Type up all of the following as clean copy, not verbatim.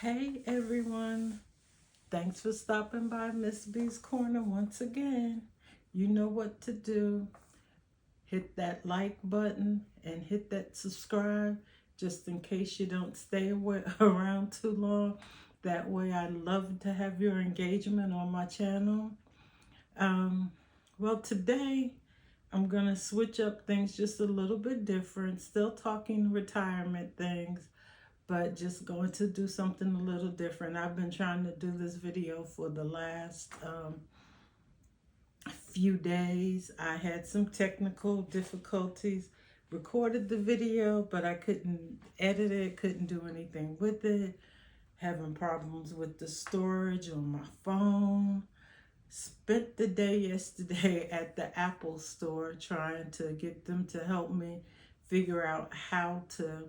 Hey everyone, thanks for stopping by Miss B's Corner once again. You know what to do. Hit that like button and hit that subscribe just in case you don't stay away, around too long. That way, I love to have your engagement on my channel. Um, well, today I'm going to switch up things just a little bit different, still talking retirement things, but just going to do something a little different. I've been trying to do this video for the last few days. I had some technical difficulties, recorded the video, but I couldn't edit it, couldn't do anything with it, having problems with the storage on my phone. Spent the day yesterday at the Apple store trying to get them to help me figure out how to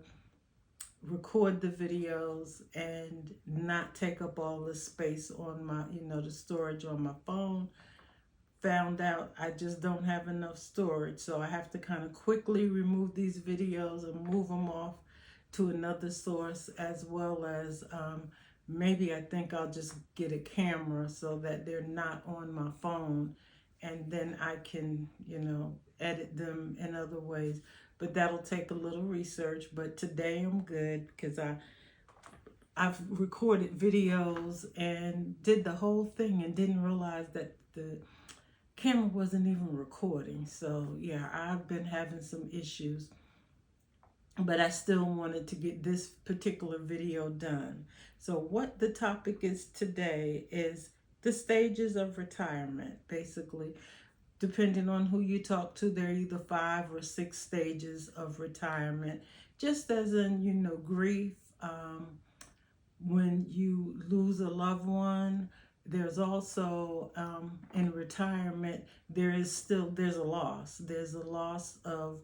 record the videos and not take up all the space on my, the storage on my phone. Found out I just don't have enough storage, so I have to kind of quickly remove these videos and move them off to another source, as well as maybe I think I'll just get a camera so that they're not on my phone, and then I can, edit them in other ways. But that'll take a little research. But today I'm good because I've recorded videos and did the whole thing and didn't realize that the camera wasn't even recording. So yeah, I've been having some issues, but I still wanted to get this particular video done. So what the topic is today is the stages of retirement. Basically, depending on who you talk to, there are either 5 or 6 stages of retirement, just as in, grief, when you lose a loved one. There's also in retirement, there's a loss. There's a loss of,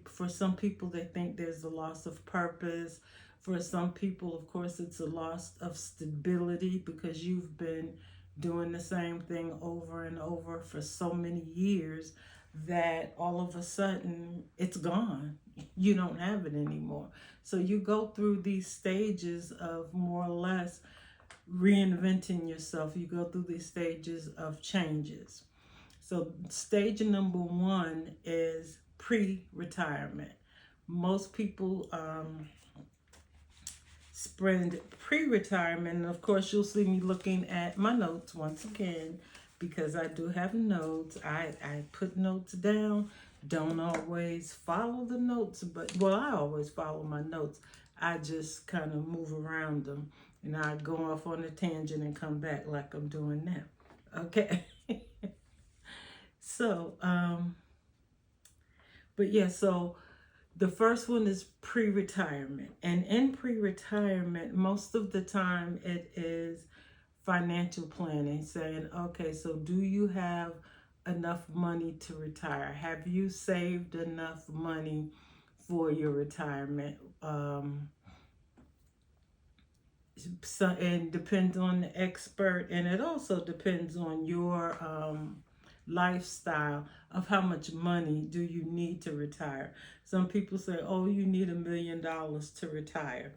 for some people, they think there's a loss of purpose. For some people, of course, it's a loss of stability because you've been doing the same thing over and over for so many years that all of a sudden it's gone. You don't have it anymore. So you go through these stages of more or less reinventing yourself. You go through these stages of changes. So stage number 1 is pre-retirement. Most people spend pre-retirement, and of course you'll see me looking at my notes once again because I do have notes. I put notes down. Don't always follow the notes, but I always follow my notes. I just kind of move around them, and I go off on a tangent and come back like I'm doing now. Okay. So but yeah, so the first one is pre-retirement. And in pre-retirement, most of the time it is financial planning, saying, okay, so do you have enough money to retire? Have you saved enough money for your retirement? So, and depends on the expert, and it also depends on your lifestyle of how much money do you need to retire. Some people say, oh, you need $1 million to retire.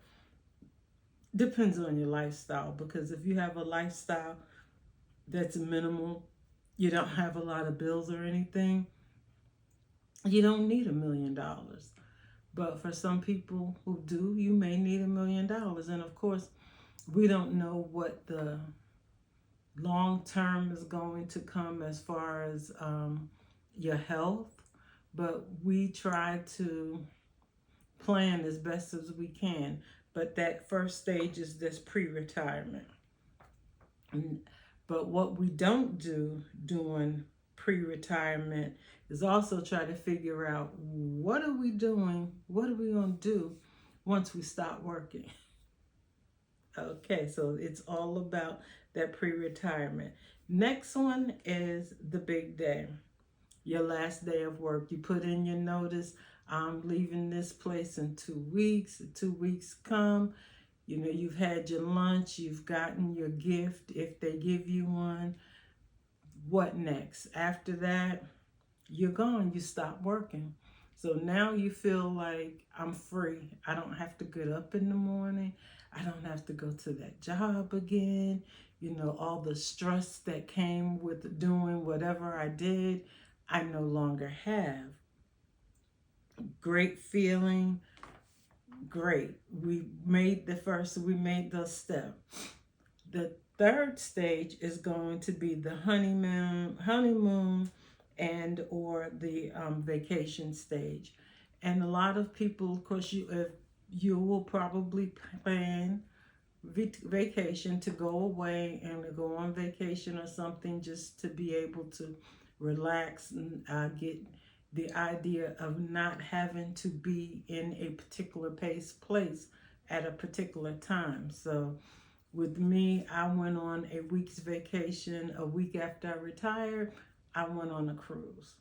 Depends on your lifestyle, because if you have a lifestyle that's minimal, you don't have a lot of bills or anything, you don't need $1 million. But for some people who do, you may need $1 million. And of course, we don't know what the long term is going to come as far as your health, but we try to plan as best as we can. But that first stage is this pre-retirement. But what we don't do during pre-retirement is also try to figure out, what are we doing? What are we going to do once we stop working? Okay, so it's all about that pre-retirement. Next one is the big day, your last day of work. You put in your notice, I'm leaving this place in 2 weeks. 2 weeks come, you've had your lunch, you've gotten your gift if they give you one. What next? After that, you're gone. You stop working. So now you feel like I'm free. I don't have to get up in the morning. I don't have to go to that job again. You know, all the stress that came with doing whatever I did, I no longer have. Great feeling, great. We made the step. The third stage is going to be the honeymoon and or the vacation stage. And a lot of people, of course, you will probably plan vacation to go away and to go on vacation or something just to be able to relax and get the idea of not having to be in a particular place at a particular time. So with me, I went on a week's vacation a week after I retired. I went on a cruise.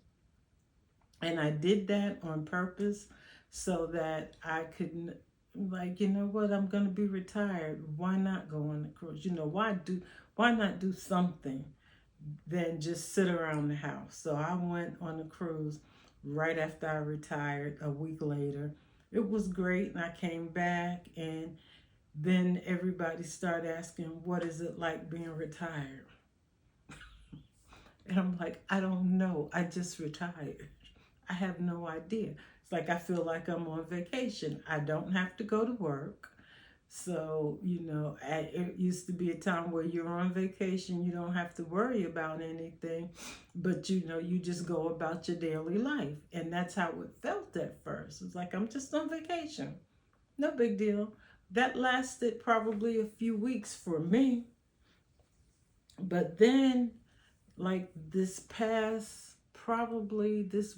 And I did that on purpose so that I could, like, you know what, I'm going to be retired. Why not go on a cruise? You know, why not do something than just sit around the house? So I went on a cruise right after I retired a week later. It was great, and I came back, and then everybody started asking, what is it like being retired? And I'm like, I don't know. I just retired. I have no idea. It's like I feel like I'm on vacation. I don't have to go to work. So, you know, it used to be a time where you're on vacation, you don't have to worry about anything, but you know, you just go about your daily life. And that's how it felt at first. It's like, I'm just on vacation. No big deal. That lasted probably a few weeks for me. But then, like this past, probably this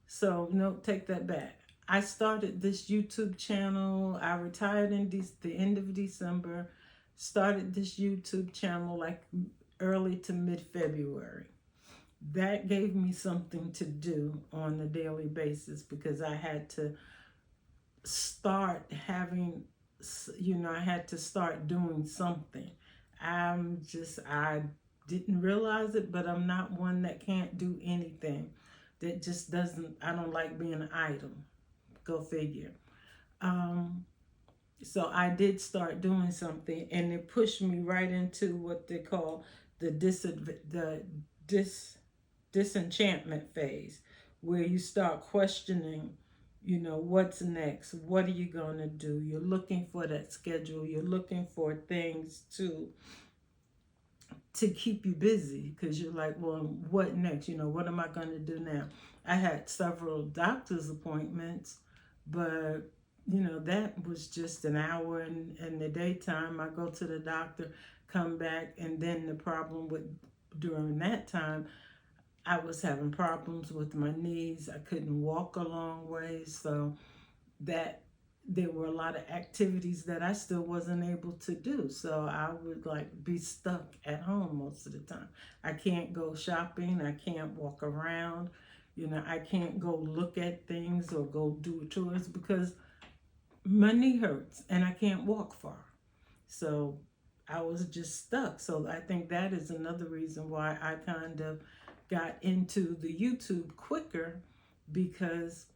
so no, take that back. I started this YouTube channel. I retired in the end of December. Started this YouTube channel like early to mid-February. That gave me something to do on a daily basis because I had to start having, you know, I had to start doing something. I didn't realize it, but I'm not one that can't do anything. That just doesn't, I don't like being idle. Go figure. Um, so I did start doing something, and it pushed me right into what they call the disenchantment phase, where you start questioning, you know, what's next? What are you going to do? You're looking for that schedule. You're looking for things to keep you busy because you're like, well, what next? You know, what am I going to do now? I had several doctor's appointments, but you know, that was just an hour in the daytime. I go to the doctor, come back, and then the problem with during that time, I was having problems with my knees. I couldn't walk a long way, so that there were a lot of activities that I still wasn't able to do. So I would like be stuck at home most of the time. I can't go shopping. I can't walk around. You know, I can't go look at things or go do tours because my knee hurts and I can't walk far. So I was just stuck. So I think that is another reason why I kind of got into the YouTube quicker, because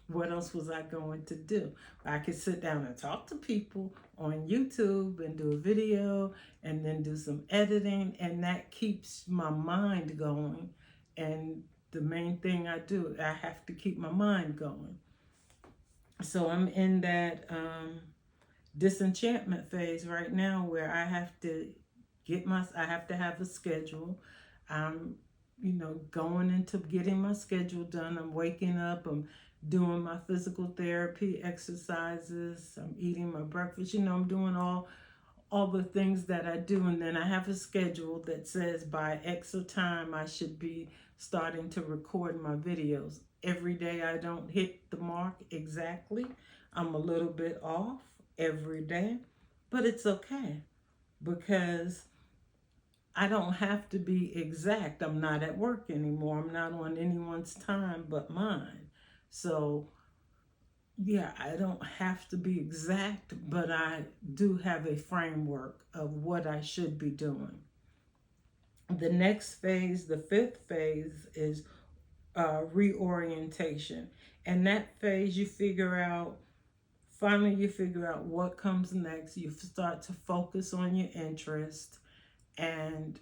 what else was I going to do? I could sit down and talk to people on YouTube and do a video and then do some editing, and that keeps my mind going. And the main thing I do, I have to keep my mind going. So I'm in that disenchantment phase right now where I have to I have to have a schedule. I'm, you know, going into getting my schedule done. I'm waking up, I'm doing my physical therapy exercises, I'm eating my breakfast, you know, I'm doing all the things that I do, and then I have a schedule that says by X time I should be starting to record my videos. Every day I don't hit the mark exactly. I'm a little bit off every day, but it's okay because I don't have to be exact. I'm not at work anymore. I'm not on anyone's time but mine. So yeah, I don't have to be exact, but I do have a framework of what I should be doing. The next phase, the fifth phase, is reorientation. And that phase, finally you figure out what comes next. You start to focus on your interest, and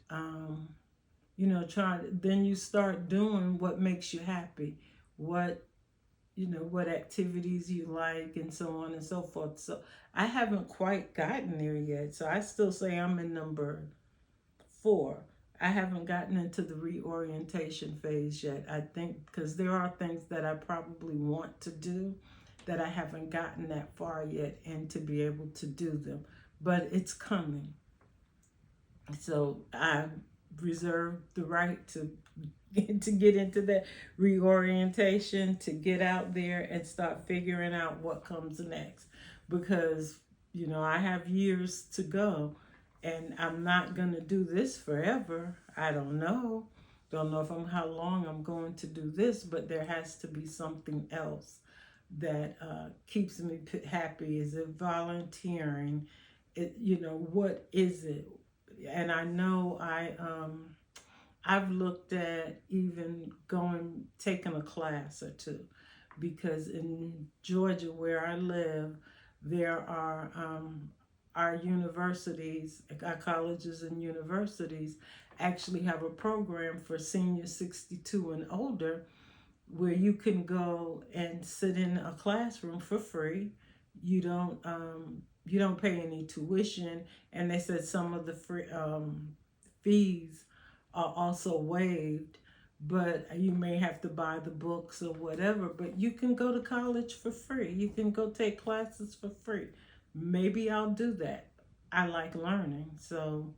then you start doing what makes you happy, what what activities you like, and so on and so forth. So I haven't quite gotten there yet, so I still say I'm in number 4. I haven't gotten into the reorientation phase yet. I think because there are things that I probably want to do that I haven't gotten that far yet, and to be able to do them, but it's coming. So I reserve the right to get into that reorientation, to get out there and start figuring out what comes next, because I have years to go, and I'm not going to do this forever. I don't know if I'm how long I'm going to do this, but there has to be something else that keeps me happy. Is it volunteering? What is it? And I know I've looked at even taking a class or two, because in Georgia where I live, there are our universities, our colleges and universities actually have a program for seniors 62 and older, where you can go and sit in a classroom for free. You don't pay any tuition, and they said some of the free fees are also waived, but you may have to buy the books or whatever. But you can go to college for free. You can go take classes for free. Maybe I'll do that. I like learning, so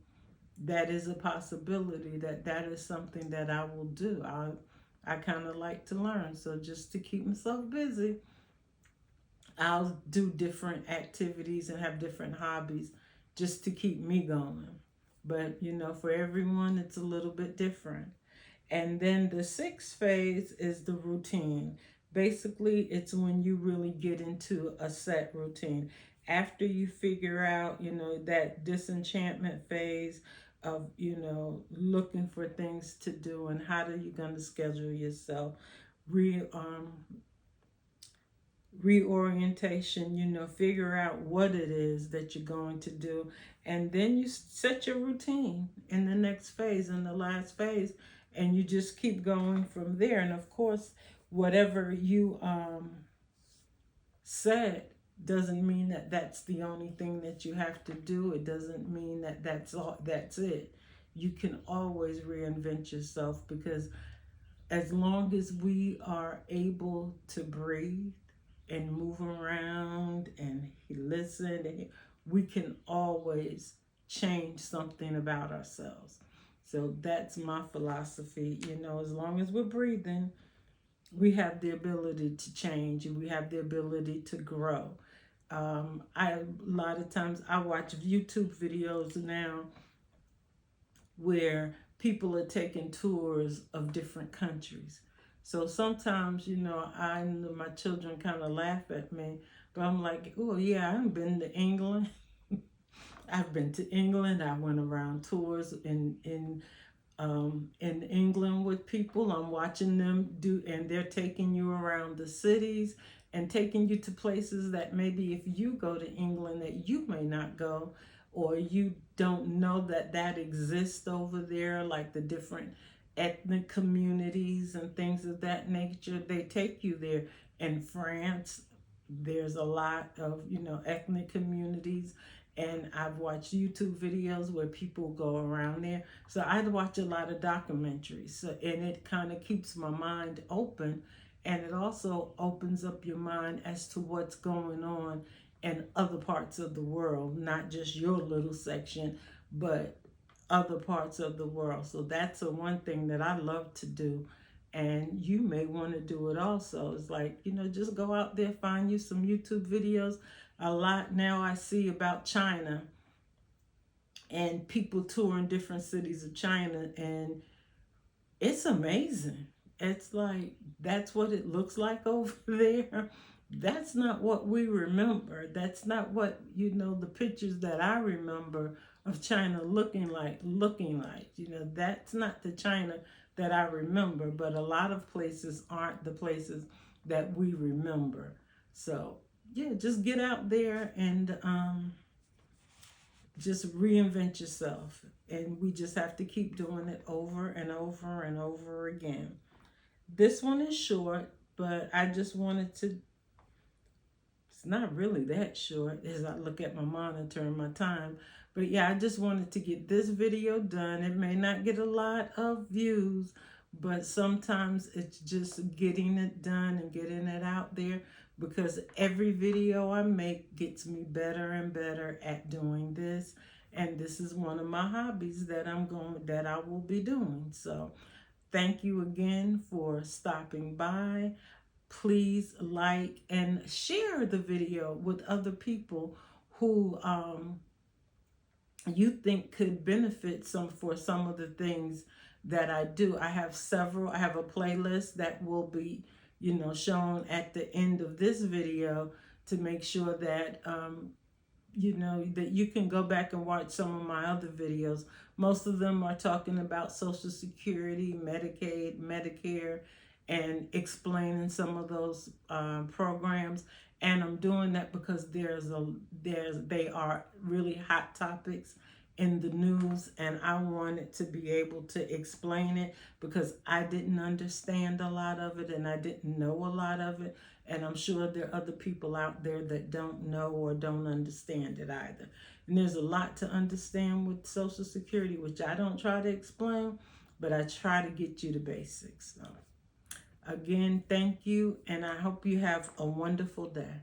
that is a possibility. That is something that I will do. I kind of like to learn, so just to keep myself busy, I'll do different activities and have different hobbies just to keep me going. But for everyone, it's a little bit different. And then the 6th phase is the routine. Basically, it's when you really get into a set routine. After you figure out, that disenchantment phase of, looking for things to do and how are you going to schedule yourself, reorientation, figure out what it is that you're going to do, and then you set your routine in the next phase, in the last phase, and you just keep going from there. And of course, whatever you said doesn't mean that that's the only thing that you have to do. It doesn't mean that that's it. You can always reinvent yourself, because as long as we are able to breathe and move around and listen, we can always change something about ourselves. So that's my philosophy. As long as we're breathing, we have the ability to change, and we have the ability to grow. A lot of times I watch YouTube videos now where people are taking tours of different countries. So sometimes, my children kind of laugh at me, but I'm like, oh yeah, I've been to England. I've been to England. I went around tours in England with people. I'm watching them do, and they're taking you around the cities and taking you to places that maybe if you go to England that you may not go, or you don't know that exists over there, like the different ethnic communities and things of that nature. They take you there. In France, there's a lot of, ethnic communities, and I've watched YouTube videos where people go around there. So I'd watch a lot of documentaries, and it kind of keeps my mind open, and it also opens up your mind as to what's going on in other parts of the world, not just your little section, but other parts of the world. So that's one thing that I love to do, and you may want to do it also. It's like, just go out there, find you some YouTube videos. A lot now I see about China and people touring different cities of China, and it's amazing. It's like, that's what it looks like over there. That's not what we remember. That's not what, the pictures that I remember of China looking like. That's not the China that I remember, but a lot of places aren't the places that we remember. So yeah, just get out there and just reinvent yourself. And we just have to keep doing it over and over and over again. This one is short, but I just wanted to, it's not really that short as I look at my monitor and my time. But yeah, I just wanted to get this video done. It may not get a lot of views, but sometimes it's just getting it done and getting it out there, because every video I make gets me better and better at doing this. And this is one of my hobbies that I will be doing. So thank you again for stopping by. Please like and share the video with other people who you think could benefit for some of the things that I do. I have a playlist that will be, shown at the end of this video, to make sure that that you can go back and watch some of my other videos. Most of them are talking about Social Security, Medicaid, Medicare, and explaining some of those programs. And I'm doing that because they are really hot topics in the news, and I wanted to be able to explain it because I didn't understand a lot of it and I didn't know a lot of it. And I'm sure there are other people out there that don't know or don't understand it either. And there's a lot to understand with Social Security, which I don't try to explain, but I try to get you the basics. So, again, thank you, and I hope you have a wonderful day.